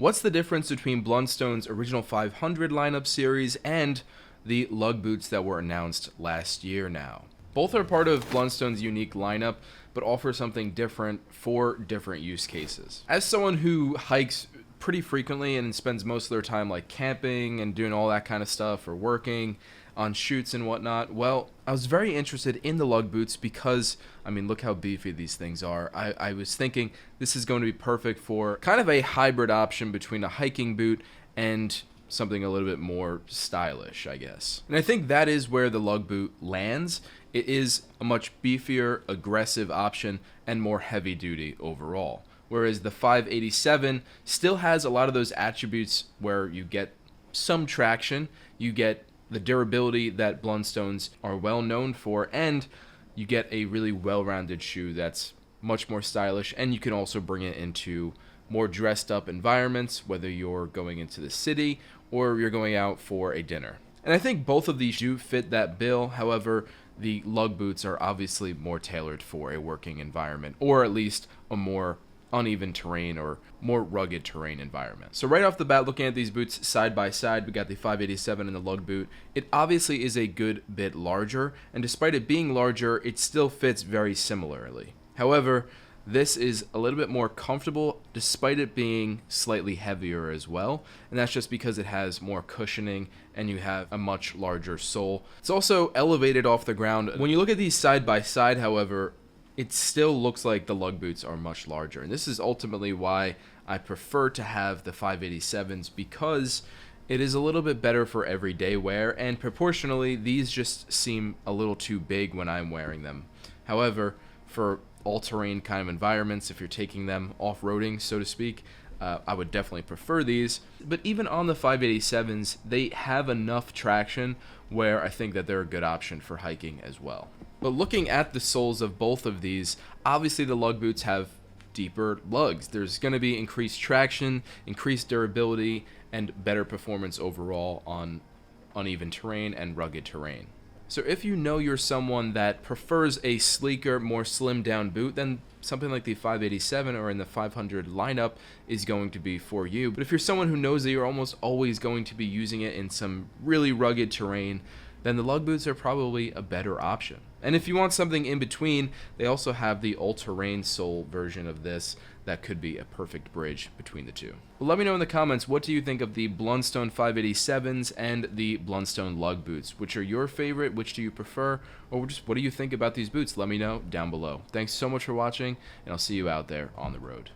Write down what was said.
What's the difference between Blundstone's original 500 lineup series and the lug boots that were announced last year now? Both are part of Blundstone's unique lineup, but offer something different for different use cases. As someone who hikes pretty frequently and spends most of their time like camping and doing all that kind of stuff, or working on shoots and whatnot, well, I was very interested in the lug boots because, I mean, look how beefy these things are. I was thinking this is going to be perfect for kind of a hybrid option between a hiking boot and something a little bit more stylish, I guess. And I think that is where the lug boot lands. It is a much beefier, aggressive option and more heavy duty overall. Whereas the 587 still has a lot of those attributes where you get some traction, you get the durability that Blundstones are well known for, and you get a really well-rounded shoe that's much more stylish, and you can also bring it into more dressed up environments, whether you're going into the city or you're going out for a dinner. And I think both of these do fit that bill. However, the lug boots are obviously more tailored for a working environment, or at least a more uneven terrain or more rugged terrain environment. So right off the bat, looking at these boots side by side, we got the 587 and the lug boot. It obviously is a good bit larger, and despite it being larger, it still fits very similarly. However, this is a little bit more comfortable despite it being slightly heavier as well, and that's just because it has more cushioning and you have a much larger sole. It's also elevated off the ground. When you look at these side by side, however, it still looks like the lug boots are much larger, and this is ultimately why I prefer to have the 587s, because it is a little bit better for everyday wear, and proportionally these just seem a little too big when I'm wearing them. However, for all-terrain kind of environments, if you're taking them off-roading, so to speak, I would definitely prefer these. But even on the 587s, they have enough traction where I think that they're a good option for hiking as well. But looking at the soles of both of these, obviously the lug boots have deeper lugs. There's going to be increased traction, increased durability, and better performance overall on uneven terrain and rugged terrain. So if you know you're someone that prefers a sleeker, more slimmed down boot, then something like the 587 or in the 500 lineup is going to be for you. But if you're someone who knows that you're almost always going to be using it in some really rugged terrain, then the lug boots are probably a better option. And if you want something in between, they also have the all-terrain sole version of this that could be a perfect bridge between the two. Well, let me know in the comments, what do you think of the Blundstone 587s and the Blundstone lug boots? Which are your favorite? Which do you prefer? Or just what do you think about these boots? Let me know down below. Thanks so much for watching, and I'll see you out there on the road.